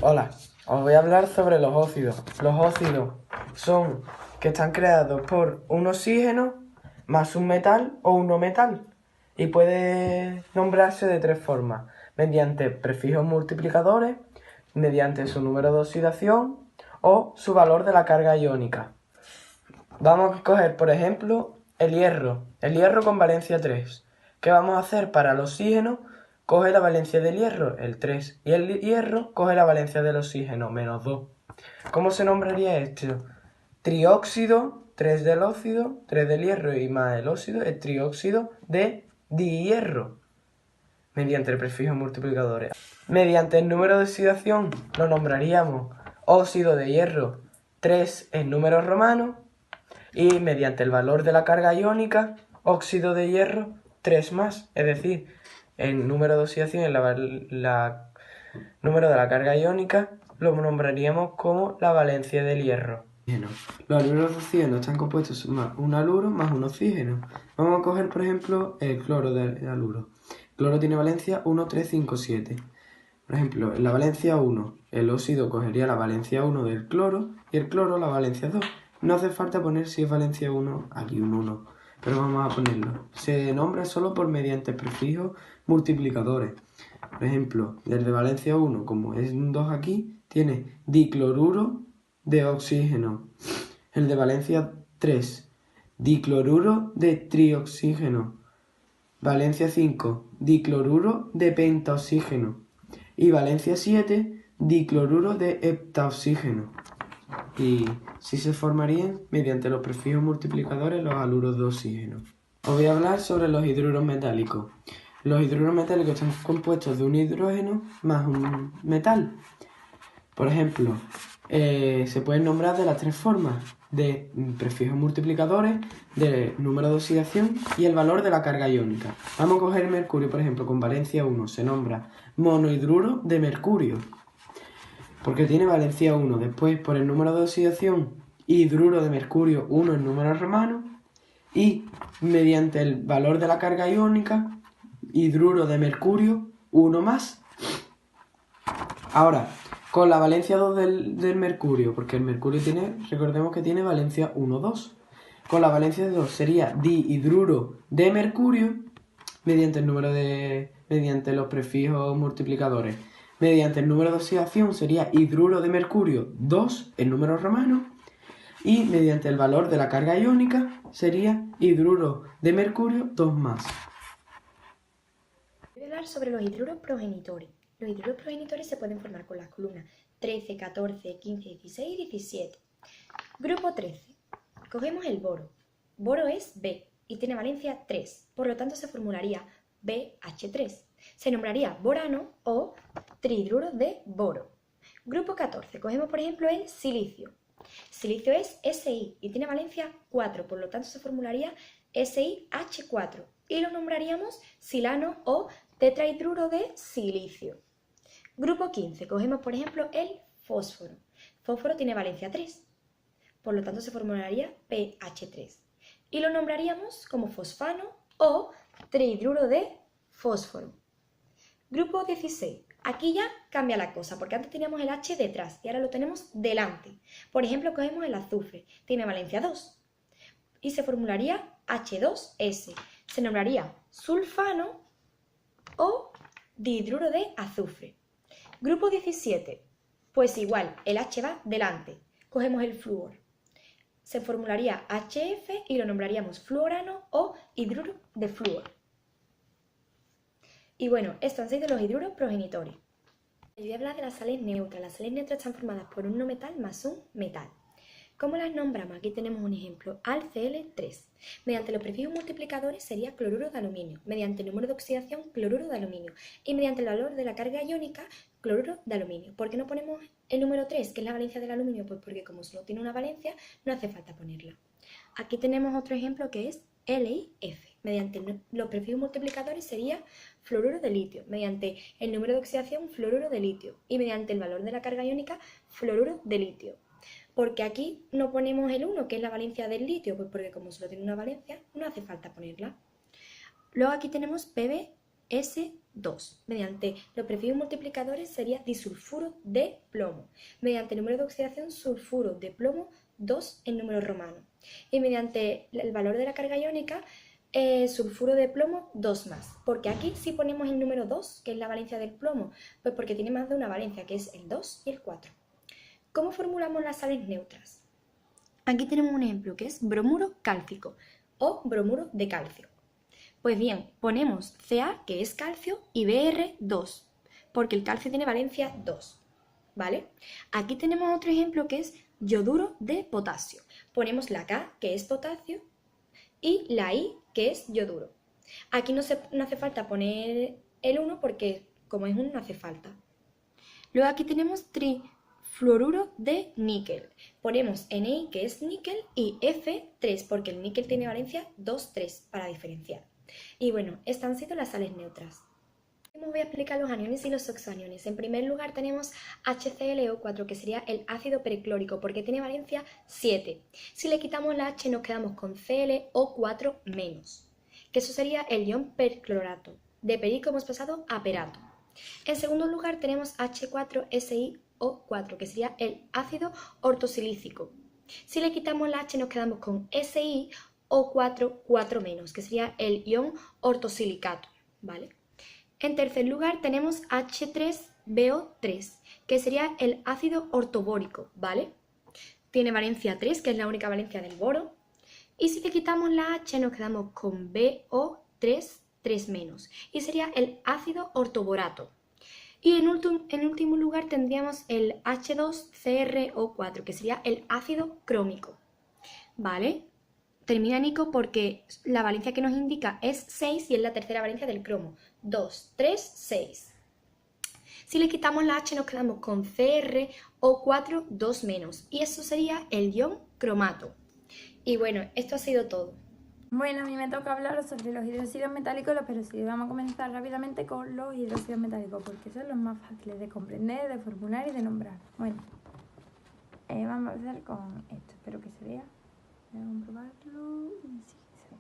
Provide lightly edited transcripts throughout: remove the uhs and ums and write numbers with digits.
Hola, os voy a hablar sobre los óxidos. Los óxidos son que están creados por un oxígeno más un metal o un no metal y puede nombrarse de tres formas: mediante prefijos multiplicadores, mediante su número de oxidación o su valor de la carga iónica. Vamos a coger, por ejemplo, el hierro con valencia 3. ¿Qué vamos a hacer para el oxígeno? Coge la valencia del hierro, el 3, y el hierro coge la valencia del oxígeno, menos 2. ¿Cómo se nombraría esto? Trióxido, 3 del óxido, 3 del hierro y más el óxido, es trióxido de dihierro, mediante el prefijo multiplicador. Mediante el número de oxidación lo nombraríamos óxido de hierro 3 en números romanos, y mediante el valor de la carga iónica, óxido de hierro 3 más, es decir, el número de oxidación y la número de la carga iónica lo nombraríamos como la valencia del hierro. Los aluros de oxígeno están compuestos más un haluro más un oxígeno. Vamos a coger, por ejemplo, el cloro de haluro. El cloro tiene valencia 1, 3, 5, 7. Por ejemplo, en la valencia 1, el óxido cogería la valencia 1 del cloro y el cloro la valencia 2. No hace falta poner si es valencia 1 aquí un 1, pero vamos a ponerlo. Se nombra solo por mediante prefijos multiplicadores. Por ejemplo, desde valencia 1, como es un 2 aquí, tiene dicloruro de oxígeno. El de valencia 3, dicloruro de trioxígeno. Valencia 5, dicloruro de pentaoxígeno. Y valencia 7, dicloruro de heptaoxígeno. Y si se formarían mediante los prefijos multiplicadores los haluros de oxígeno. Os voy a hablar sobre los hidruros metálicos. Los hidruros metálicos están compuestos de un hidrógeno más un metal. Por ejemplo, se pueden nombrar de las tres formas: de prefijos multiplicadores, de número de oxidación y el valor de la carga iónica. Vamos a coger el mercurio, por ejemplo, con valencia 1 se nombra monohidruro de mercurio, porque tiene valencia 1. Después, por el número de oxidación, hidruro de mercurio 1 en números romanos, y mediante el valor de la carga iónica, hidruro de mercurio 1 más. Ahora, con la valencia 2 del mercurio, porque el mercurio recordemos que tiene valencia 1, 2. Con la valencia 2 sería dihidruro de mercurio, mediante los prefijos multiplicadores. Mediante el número de oxidación sería hidruro de mercurio 2 en números romanos, y mediante el valor de la carga iónica sería hidruro de mercurio 2 más. Voy a hablar sobre los hidruros progenitores. Los hidruros progenitores se pueden formar con las columnas 13, 14, 15, 16 y 17. Grupo 13. Cogemos el boro. Boro es B y tiene valencia 3, por lo tanto se formularía BH3. Se nombraría borano o trihidruro de boro. Grupo 14. Cogemos por ejemplo el silicio. Silicio es Si y tiene valencia 4, por lo tanto se formularía SiH4 y lo nombraríamos silano o tetrahidruro de silicio. Grupo 15. Cogemos por ejemplo el fósforo. Fósforo tiene valencia 3, por lo tanto se formularía PH3 y lo nombraríamos como fosfano o trihidruro de fósforo. Grupo 16. Aquí ya cambia la cosa, porque antes teníamos el H detrás y ahora lo tenemos delante. Por ejemplo, cogemos el azufre, tiene valencia 2 y se formularía H2S. Se nombraría sulfano o dihidruro de azufre. Grupo 17. Pues igual, el H va delante. Cogemos el flúor. Se formularía HF y lo nombraríamos fluorano o hidruro de flúor. Y bueno, estos han sido los hidruros progenitores. Voy a hablar de las sales neutras. Las sales neutras están formadas por un no metal más un metal. ¿Cómo las nombramos? Aquí tenemos un ejemplo, AlCl3. Mediante los prefijos multiplicadores sería cloruro de aluminio, mediante el número de oxidación, cloruro de aluminio, y mediante el valor de la carga iónica, cloruro de aluminio. ¿Por qué no ponemos el número 3, que es la valencia del aluminio? Pues porque como solo tiene una valencia, no hace falta ponerla. Aquí tenemos otro ejemplo que es LiF. Mediante los prefijos multiplicadores sería fluoruro de litio, mediante el número de oxidación, fluoruro de litio, y mediante el valor de la carga iónica, fluoruro de litio. Porque aquí no ponemos el 1, que es la valencia del litio, pues porque como solo tiene una valencia, no hace falta ponerla. Luego aquí tenemos PbF. S2. Mediante los prefijos multiplicadores sería disulfuro de plomo. Mediante el número de oxidación, sulfuro de plomo 2 en número romano. Y mediante el valor de la carga iónica, sulfuro de plomo 2 más. Porque aquí sí ponemos el número 2, que es la valencia del plomo, pues porque tiene más de una valencia, que es el 2 y el 4. ¿Cómo formulamos las sales neutras? Aquí tenemos un ejemplo que es bromuro cálcico o bromuro de calcio. Pues bien, ponemos Ca, que es calcio, y Br2, porque el calcio tiene valencia 2, ¿vale? Aquí tenemos otro ejemplo que es yoduro de potasio. Ponemos la K, que es potasio, y la I, que es yoduro. Aquí no hace falta poner el 1 porque como es 1 no hace falta. Luego aquí tenemos trifluoruro de níquel. Ponemos Ni, que es níquel, y F3, porque el níquel tiene valencia 2, 3, para diferenciar. Y bueno, estas han sido las sales neutras. Os voy a explicar los aniones y los oxoaniones. En primer lugar tenemos HClO4, que sería el ácido perclórico, porque tiene valencia 7. Si le quitamos la H nos quedamos con ClO4-, que eso sería el ion perclorato. De perico hemos pasado a perato. En segundo lugar tenemos H4SiO4, que sería el ácido ortosilícico. Si le quitamos la H nos quedamos con SiO4, 4-, que sería el ion ortosilicato, ¿vale? En tercer lugar tenemos H3BO3, que sería el ácido ortobórico, ¿vale? Tiene valencia 3, que es la única valencia del boro. Y si le quitamos la H nos quedamos con BO3, 3-, y sería el ácido ortoborato. Y en último lugar tendríamos el H2CrO4, que sería el ácido crómico, ¿vale? Termina Nico porque la valencia que nos indica es 6 y es la tercera valencia del cromo. 2, 3, 6. Si le quitamos la H nos quedamos con CrO4, 2-, y eso sería el ion cromato. Y bueno, esto ha sido todo. Bueno, a mí me toca hablar sobre los hidróxidos metálicos, pero sí, vamos a comenzar rápidamente con los hidróxidos metálicos, porque son los más fáciles de comprender, de formular y de nombrar. Bueno, vamos a empezar con esto, espero que se vea. Voy a comprobarlo. Sí, se ve.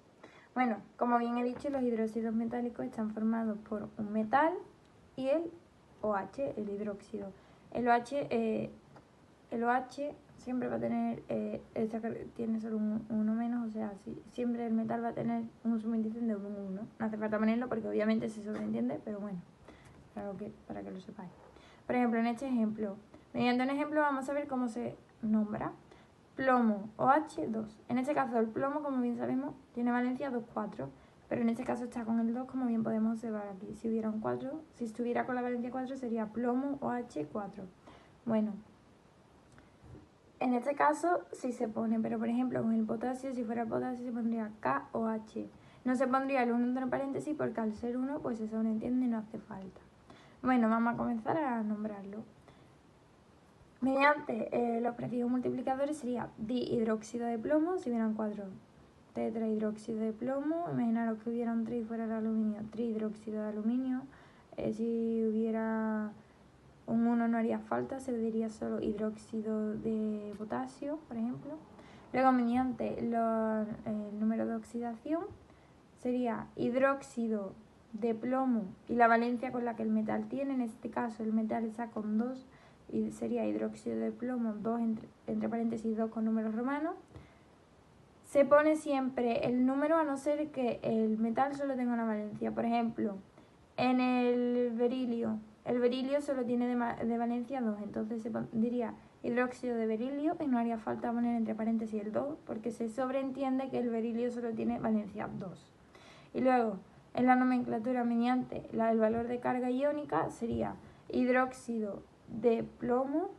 Bueno, como bien he dicho, los hidróxidos metálicos están formados por un metal y el OH, el hidróxido. El OH siempre va a tener, tiene solo uno menos, o sea, siempre el metal va a tener un subíndice de 1 en 1. No hace falta ponerlo porque obviamente se sobreentiende, pero bueno, para que lo sepáis. Por ejemplo, en este ejemplo, mediante un ejemplo vamos a ver cómo se nombra. Plomo, OH2. En este caso el plomo, como bien sabemos, tiene valencia 2, 4, pero en este caso está con el 2, como bien podemos observar aquí. Si hubiera un 4, si estuviera con la valencia 4 sería plomo, OH4. Bueno, en este caso sí se pone, pero por ejemplo con el potasio, si fuera potasio se pondría KOH. No se pondría el 1 entre paréntesis porque al ser 1 pues se sobreentiende y no hace falta. Bueno, vamos a comenzar a nombrarlo. Mediante los prefijos multiplicadores sería dihidróxido de plomo, si hubieran 4, tetrahidróxido de plomo, imaginaros que hubiera un 3 y fuera el aluminio, trihidróxido de aluminio, si hubiera un 1 no haría falta, se diría solo hidróxido de potasio, por ejemplo. Luego, mediante el número de oxidación, sería hidróxido de plomo y la valencia con la que el metal tiene, en este caso el metal está con 2, y sería hidróxido de plomo, 2 entre paréntesis 2 con números romanos. Se pone siempre el número a no ser que el metal solo tenga una valencia. Por ejemplo, en el berilio solo tiene de valencia 2, entonces se diría hidróxido de berilio y no haría falta poner entre paréntesis el 2 porque se sobreentiende que el berilio solo tiene valencia 2. Y luego, en la nomenclatura mediante el valor de carga iónica sería hidróxido de plomo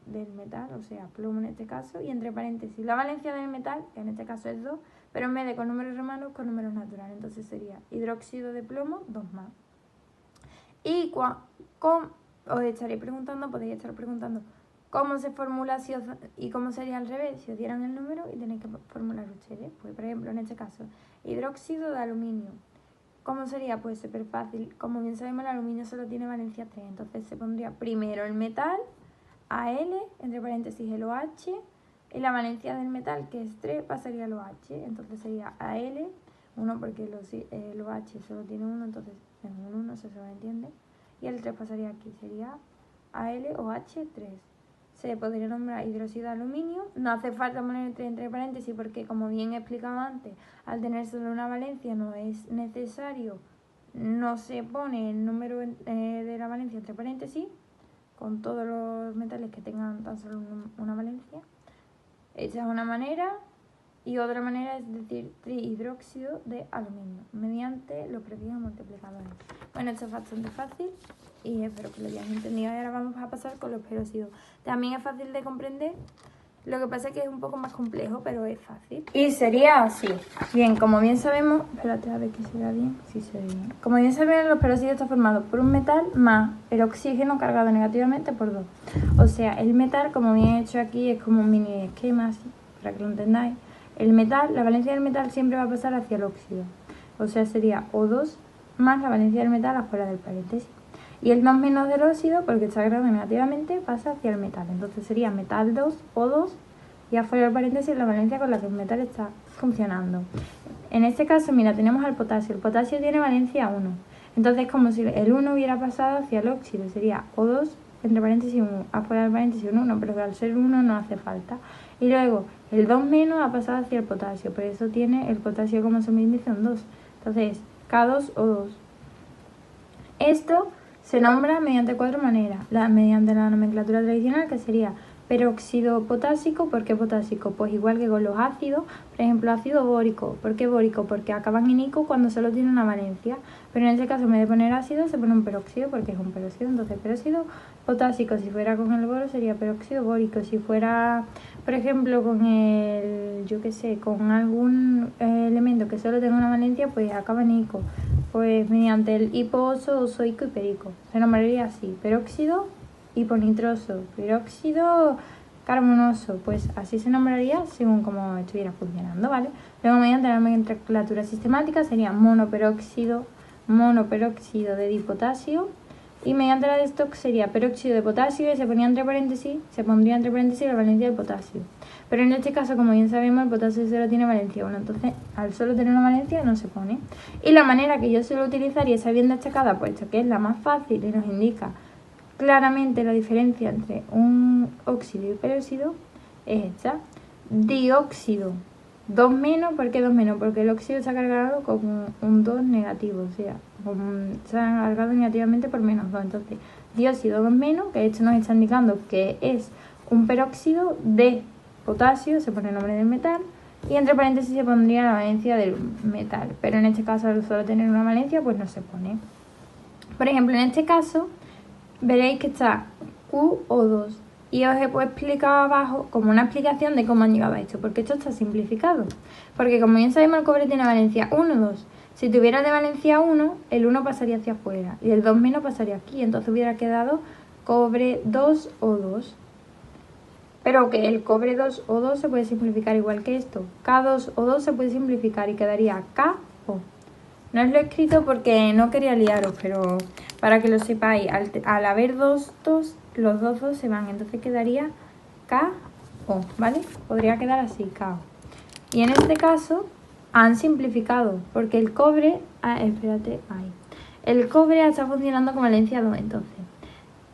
del metal, o sea, plomo en este caso, y entre paréntesis la valencia del metal, que en este caso es 2, pero en vez de con números romanos, con números naturales, entonces sería hidróxido de plomo 2 más. Y os estaréis preguntando, podéis estar preguntando cómo se formula y cómo sería al revés si os dieran el número y tenéis que formular ustedes. Pues por ejemplo, en este caso, hidróxido de aluminio. ¿Cómo sería? Pues súper fácil. Como bien sabemos, el aluminio solo tiene valencia 3. Entonces se pondría primero el metal, Al, entre paréntesis el OH, y la valencia del metal, que es 3, pasaría al OH. Entonces sería Al, 1 porque el OH solo tiene 1, entonces un 1 se sobreentiende, y el 3 pasaría aquí, sería AlOH3. Se podría nombrar hidróxido de aluminio, no hace falta poner entre paréntesis porque, como bien he explicado antes, al tener solo una valencia no es necesario, no se pone el número de la valencia entre paréntesis, con todos los metales que tengan tan solo una valencia. Esa es una manera, y otra manera es decir trihidróxido de aluminio, mediante los prefijos multiplicadores. Bueno, esto es bastante fácil y espero que lo hayáis entendido. Y ahora vamos a pasar con los peróxidos. También es fácil de comprender, lo que pasa es que es un poco más complejo, pero es fácil. Y sería así. Bien, como bien sabemos, espérate a ver que se vea bien. Sí, se ve bien. Como bien sabemos, los peróxidos están formados por un metal más el oxígeno cargado negativamente por 2. O sea, el metal, como bien he hecho aquí, es como un mini esquema, así, para que lo entendáis. El metal, la valencia del metal siempre va a pasar hacia el óxido. O sea, sería O2 más la valencia del metal afuera del paréntesis. Y el 2 menos del óxido, porque está cargado negativamente, pasa hacia el metal. Entonces sería metal 2, O2, y afuera del paréntesis la valencia con la que el metal está funcionando. En este caso, mira, tenemos al potasio. El potasio tiene valencia 1. Entonces, como si el 1 hubiera pasado hacia el óxido, sería O2 entre paréntesis 1, afuera del paréntesis un 1, pero al ser 1 no hace falta. Y luego, el 2 menos ha pasado hacia el potasio, por eso tiene el potasio como subíndice un 2. Entonces, K2O2. Esto se nombra mediante 4 maneras. Mediante la nomenclatura tradicional, que sería peróxido potásico. ¿Por qué potásico? Pues igual que con los ácidos, por ejemplo, ácido bórico. ¿Por qué bórico? Porque acaban en ico cuando solo tiene una valencia. Pero en este caso, en vez de poner ácido, se pone un peróxido porque es un peróxido. Entonces, peróxido potásico, si fuera con el boro, sería peróxido bórico. Si fuera, por ejemplo, con el, yo qué sé, con algún elemento que solo tenga una valencia, pues acaba en ico. Pues mediante el hiposo, osoico y perico. Se nombraría así: peróxido hiponitroso, peróxido carbonoso. Pues así se nombraría según como estuviera funcionando, ¿vale? Luego, mediante la nomenclatura sistemática, sería monoperóxido de dipotasio. Y mediante la de Stock sería peróxido de potasio y se pondría entre paréntesis la valencia del potasio. Pero en este caso, como bien sabemos, el potasio solo tiene valencia 1, entonces al solo tener una valencia no se pone. Y la manera que yo suelo utilizar, y esa bien destacada, puesto que es la más fácil y nos indica claramente la diferencia entre un óxido y peróxido, es esta: dióxido 2 menos. ¿Por qué 2 menos? Porque el óxido está cargado con un 2 negativo, o sea, se ha cargado negativamente por menos 2. Entonces, dióxido 2 menos, que esto nos está indicando que es un peróxido de potasio, se pone el nombre del metal, y entre paréntesis se pondría la valencia del metal. Pero en este caso, al solo tener una valencia, pues no se pone. Por ejemplo, en este caso, veréis que está QO2. Y os he explicado abajo como una explicación de cómo han llegado a esto, porque esto está simplificado. Porque como bien sabemos, el cobre tiene valencia 1, 2. Si tuviera de valencia 1, el 1 pasaría hacia afuera y el 2 menos pasaría aquí. Entonces hubiera quedado cobre 2O2. Pero que el cobre 2O2 se puede simplificar igual que esto. K2O2 se puede simplificar y quedaría KO. No os lo he escrito porque no quería liaros, pero para que lo sepáis, al haber dos, los dos se van, entonces quedaría KO, ¿vale? Podría quedar así, KO. Y en este caso han simplificado, porque el cobre, el cobre está funcionando con valencia 2, entonces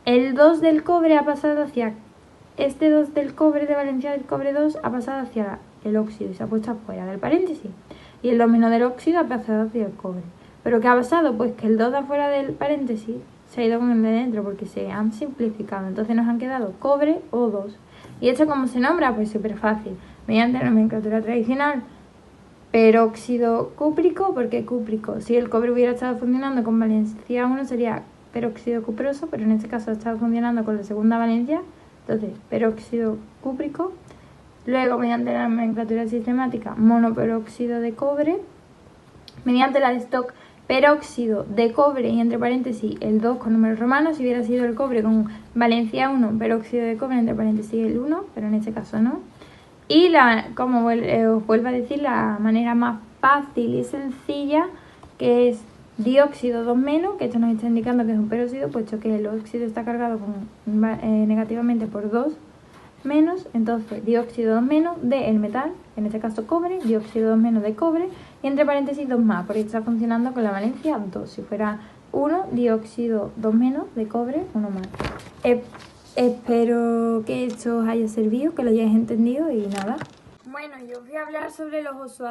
el 2 del cobre ha pasado hacia, este 2 del cobre de valencia del cobre 2 ha pasado hacia el óxido y se ha puesto afuera del paréntesis. Y el 2 menos del óxido ha pasado hacia el cobre. ¿Pero qué ha pasado? Pues que el 2 de afuera del paréntesis se ha ido con el de dentro porque se han simplificado. Entonces nos han quedado cobre O2. ¿Y esto cómo se nombra? Pues súper fácil. Mediante la nomenclatura tradicional, peróxido cúprico. ¿Por qué cúprico? Si el cobre hubiera estado funcionando con valencia 1 sería peróxido cuproso, pero en este caso ha estado funcionando con la segunda valencia. Entonces, peróxido cúprico. Luego, mediante la nomenclatura sistemática, monoperóxido de cobre. Mediante la de Stock, peróxido de cobre y entre paréntesis el 2 con números romanos. Si hubiera sido el cobre con valencia 1, peróxido de cobre entre paréntesis el 1, pero en este caso no. Y como os vuelvo a decir, la manera más fácil y sencilla, que es dióxido 2 menos, que esto nos está indicando que es un peróxido, puesto que el óxido está cargado negativamente por 2 menos, entonces dióxido 2 menos de el metal, en este caso cobre, dióxido 2 menos de cobre, y entre paréntesis 2 más, porque está funcionando con la valencia 2. Si fuera 1, dióxido 2 menos de cobre, 1 más. Espero que esto os haya servido, que lo hayáis entendido y nada. Bueno, yo os voy a hablar sobre los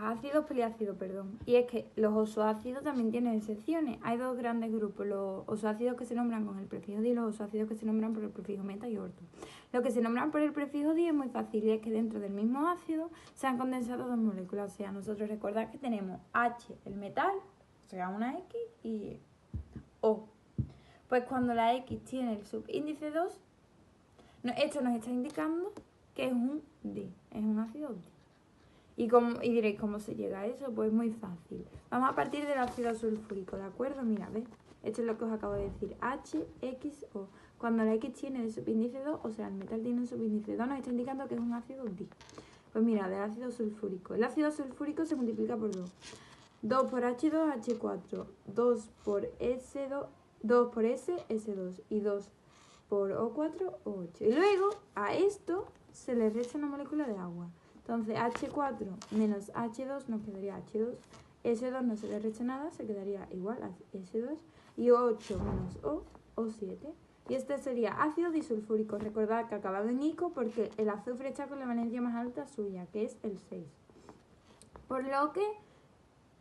ácidos poliácidos, perdón. Y es que los ozoácidos también tienen excepciones. Hay dos grandes grupos, los ozoácidos que se nombran con el prefijo di y los ozoácidos que se nombran por el prefijo meta y orto. Los que se nombran por el prefijo di es muy fácil y es que dentro del mismo ácido se han condensado dos moléculas. O sea, nosotros recordad que tenemos H, el metal, o sea, una X y O. Pues cuando la X tiene el subíndice 2, esto nos está indicando que es un di, es un ácido di. Y diréis, ¿cómo se llega a eso? Pues muy fácil. Vamos a partir del ácido sulfúrico, ¿de acuerdo? Mira, ¿ves? Esto es lo que os acabo de decir. H, X, O. Cuando la X tiene el subíndice 2, o sea, el metal tiene un subíndice 2, nos está indicando que es un ácido di. Pues mira, del ácido sulfúrico. El ácido sulfúrico se multiplica por 2. 2 por H2, H4. 2 por S2, 2 por S, S2. Y 2 por O4, O8. Y luego a esto se le resta una molécula de agua. Entonces H4 menos H2 nos quedaría H2. S2 no se le resta nada, se quedaría igual a S2. Y O8 menos O, O7. Y este sería ácido disulfúrico. Recordad que acabado en ico porque el azufre está con la valencia más alta suya, que es el 6. Por lo que,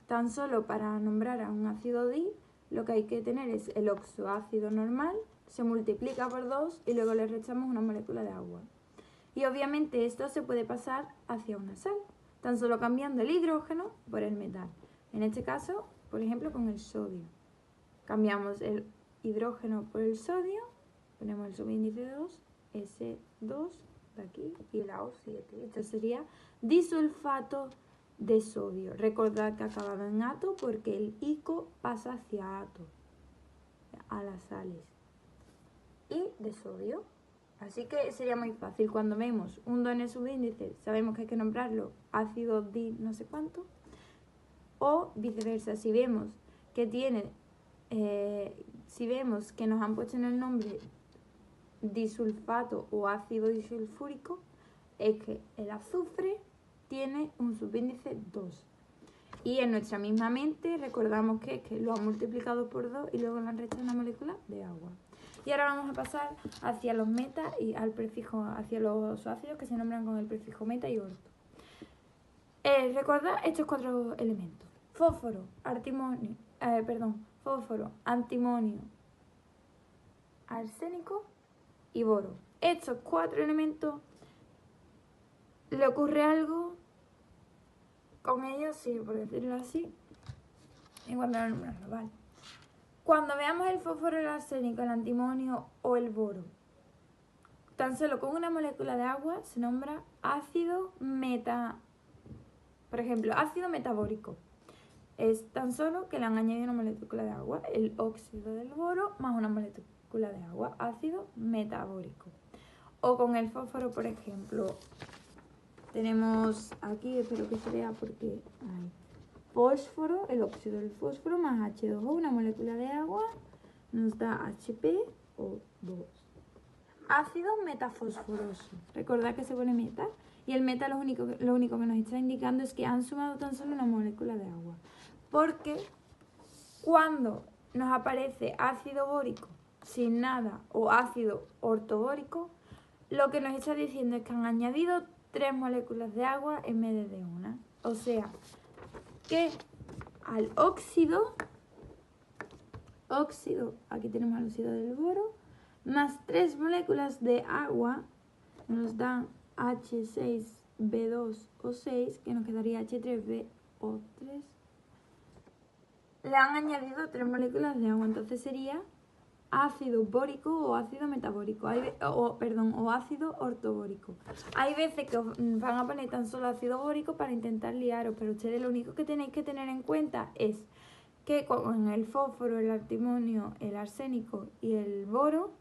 tan solo para nombrar a un ácido di, lo que hay que tener es el oxoácido normal, se multiplica por 2 y luego le restamos una molécula de agua. Y obviamente esto se puede pasar hacia una sal, tan solo cambiando el hidrógeno por el metal. En este caso, por ejemplo, con el sodio. Cambiamos el hidrógeno por el sodio, ponemos el subíndice 2, S2 de aquí y la O7. Esto sería disulfato de sodio. Recordad que acababa en ato porque el ico pasa hacia ato, a las sales. Y de sodio. Así que sería muy fácil. Cuando vemos un 2 en el subíndice, sabemos que hay que nombrarlo ácido di no sé cuánto. O viceversa, si vemos que tiene, si vemos que nos han puesto en el nombre disulfato o ácido disulfúrico, es que el azufre tiene un subíndice 2. Y en nuestra misma mente recordamos que lo han multiplicado por 2 y luego le han restado una molécula de agua. Y ahora vamos a pasar hacia los meta y al prefijo, hacia los ácidos que se nombran con el prefijo meta y orto. Recordad estos 4 elementos: fósforo, antimonio, arsénico y boro. Estos 4 elementos, le ocurre algo con ellos, sí, por decirlo así, en cuanto a nombrarlo, ¿vale? Cuando veamos el fósforo, el arsénico, el antimonio o el boro, tan solo con una molécula de agua se nombra ácido por ejemplo, ácido metabórico. Es tan solo que le han añadido una molécula de agua, el óxido del boro más una molécula de agua, ácido metabórico. O con el fósforo, por ejemplo, tenemos aquí, espero que se vea porque hay fósforo, el óxido del fósforo más H2O, una molécula de agua, nos da HPO2. Ácido metafosforoso. Recordad que se pone meta. Y el meta lo único que nos está indicando es que han sumado tan solo una molécula de agua. Porque cuando nos aparece ácido bórico sin nada o ácido ortobórico, lo que nos está diciendo es que han añadido 3 moléculas de agua en vez de una. O sea, que al óxido, aquí tenemos el óxido del boro, más 3 moléculas de agua nos dan H6B2O6, que nos quedaría H3BO3. Le han añadido 3 moléculas de agua, entonces sería ácido bórico o ácido metabórico, o ácido ortobórico. Hay veces que os van a poner tan solo ácido bórico para intentar liaros, pero ustedes lo único que tenéis que tener en cuenta es que con el fósforo, el antimonio, el arsénico y el boro,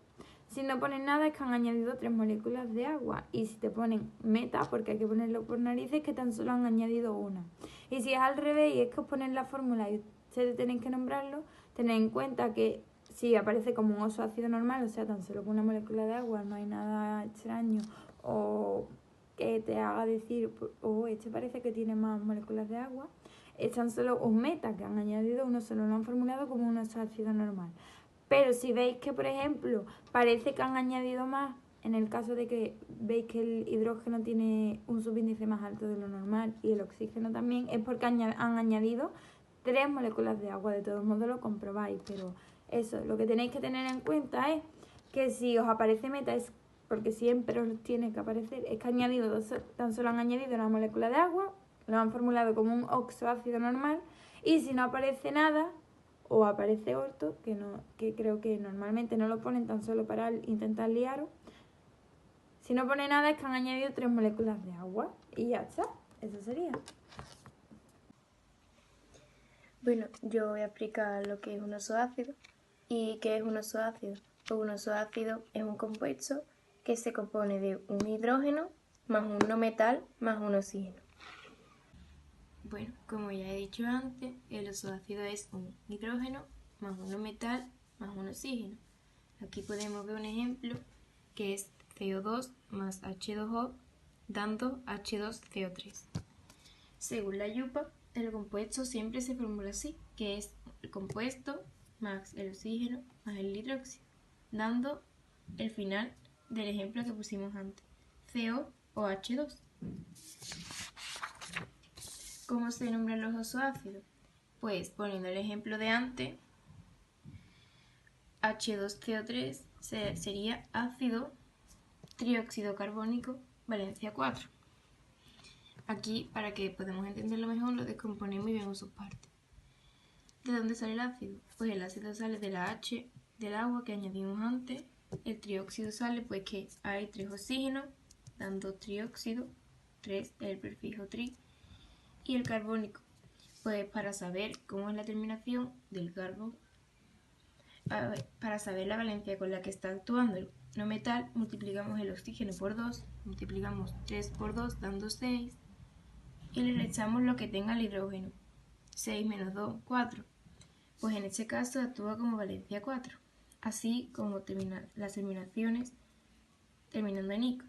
si no ponen nada es que han añadido 3 moléculas de agua. Y si te ponen meta, porque hay que ponerlo por narices, que tan solo han añadido una. Y si es al revés y es que os ponen la fórmula y ustedes tienen que nombrarlo, tened en cuenta que si aparece como un ozoácido normal, o sea, tan solo con una molécula de agua, no hay nada extraño o que te haga decir, este parece que tiene más moléculas de agua, es tan solo un meta que han añadido uno solo, lo han formulado como un oxoácido normal. Pero si veis que, por ejemplo, parece que han añadido más, en el caso de que veis que el hidrógeno tiene un subíndice más alto de lo normal y el oxígeno también, es porque han añadido 3 moléculas de agua. De todos modos lo comprobáis, pero eso, lo que tenéis que tener en cuenta es que si os aparece meta es porque siempre os tiene que aparecer, es que tan solo han añadido una molécula de agua, lo han formulado como un oxoácido normal, y si no aparece nada, o aparece orto, que creo que normalmente no lo ponen tan solo para intentar liaros, si no pone nada es que han añadido 3 moléculas de agua, y ya está, eso sería. Bueno, yo voy a explicar lo que es un oxoácido. ¿Y qué es un oxoácido? Pues un oxoácido es un compuesto que se compone de un hidrógeno más un no metal más un oxígeno. Bueno, como ya he dicho antes, el oxoácido es un hidrógeno más un no metal más un oxígeno. Aquí podemos ver un ejemplo que es CO2 más H2O dando H2CO3. Según la YUPA, el compuesto siempre se formula así, que es el compuesto más el oxígeno más el hidróxido, dando el final del ejemplo que pusimos antes, CO o H2. ¿Cómo se nombran los oxoácidos? Pues poniendo el ejemplo de antes, H2CO3 sería ácido trióxido carbónico valencia 4. Aquí, para que podamos entenderlo mejor, lo descomponemos y vemos sus partes. ¿De dónde sale el ácido? Pues el ácido sale de la H del agua que añadimos antes. El trióxido sale pues que hay 3 oxígenos, dando trióxido, 3 es el prefijo tri. Y el carbónico, pues para saber cómo es la terminación del carbono, para saber la valencia con la que está actuando el no metal, multiplicamos el oxígeno por 2, multiplicamos 3 por 2 dando 6 y le restamos lo que tenga el hidrógeno. 6 menos 2, 4. Pues en este caso actúa como valencia 4, así como las terminaciones terminando en ico.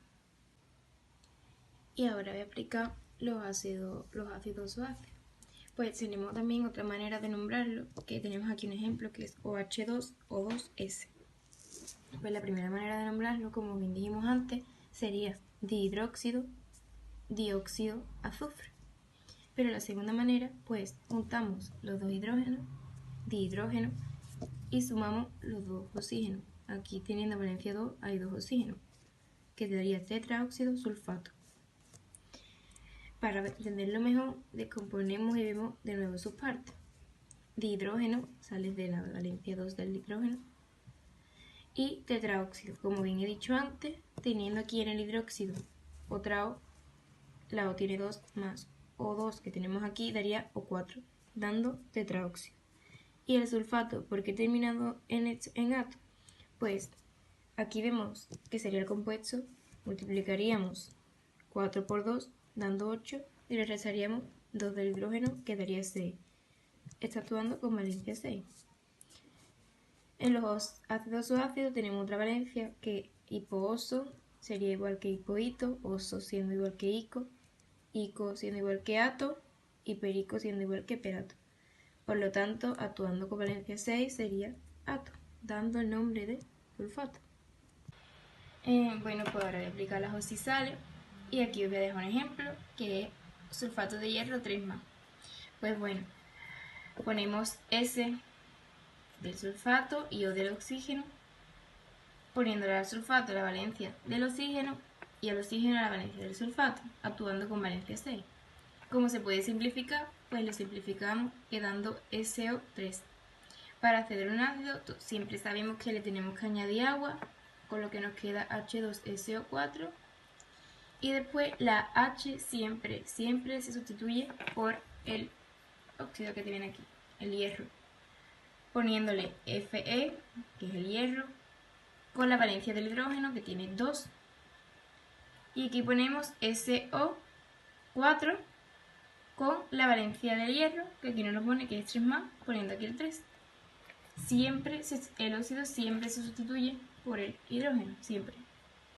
Y ahora voy a explicar los ácidos suaves. Pues tenemos también otra manera de nombrarlo, que tenemos aquí un ejemplo que es OH2 o 2S. Pues la primera manera de nombrarlo, como bien dijimos antes, sería dihidróxido, dióxido, azufre. Pero la segunda manera, pues juntamos los dos hidrógenos, dihidrógeno, y sumamos los dos oxígenos. Aquí teniendo valencia 2 hay 2 oxígenos, que te daría tetraóxido sulfato. Para entenderlo mejor, descomponemos y vemos de nuevo sus partes. Dihidrógeno sale de la valencia 2 del hidrógeno. Y tetraóxido, como bien he dicho antes, teniendo aquí en el hidróxido otra O, la O tiene 2 más O2 que tenemos aquí daría O4, dando tetraóxido. Y el sulfato, ¿por qué terminado en ato? Pues aquí vemos que sería el compuesto, multiplicaríamos 4 por 2, dando 8, y le restaríamos 2 del hidrógeno, que daría 6. Está actuando con valencia 6. En los ácidos o ácidos tenemos otra valencia que hipo-oso sería igual que hipo-ito, oso siendo igual que ico siendo igual que ato y perico siendo igual que perato. Por lo tanto, actuando con valencia 6 sería ato, dando el nombre de sulfato. Bueno, pues ahora voy a aplicar las oxisales y aquí os voy a dejar un ejemplo que es sulfato de hierro 3+. Pues bueno, ponemos S del sulfato y O del oxígeno, poniéndole al sulfato la valencia del oxígeno y al oxígeno la valencia del sulfato, actuando con valencia 6. ¿Cómo se puede simplificar? Pues lo simplificamos quedando SO3. Para hacer un ácido siempre sabemos que le tenemos que añadir agua, con lo que nos queda H2SO4 y después la H siempre se sustituye por el óxido que te viene aquí, el hierro, poniéndole Fe, que es el hierro, con la valencia del hidrógeno que tiene 2 y aquí ponemos SO4 con la valencia del hierro, que aquí no nos pone que es 3+, poniendo aquí el 3. El óxido siempre se sustituye por el hidrógeno, siempre.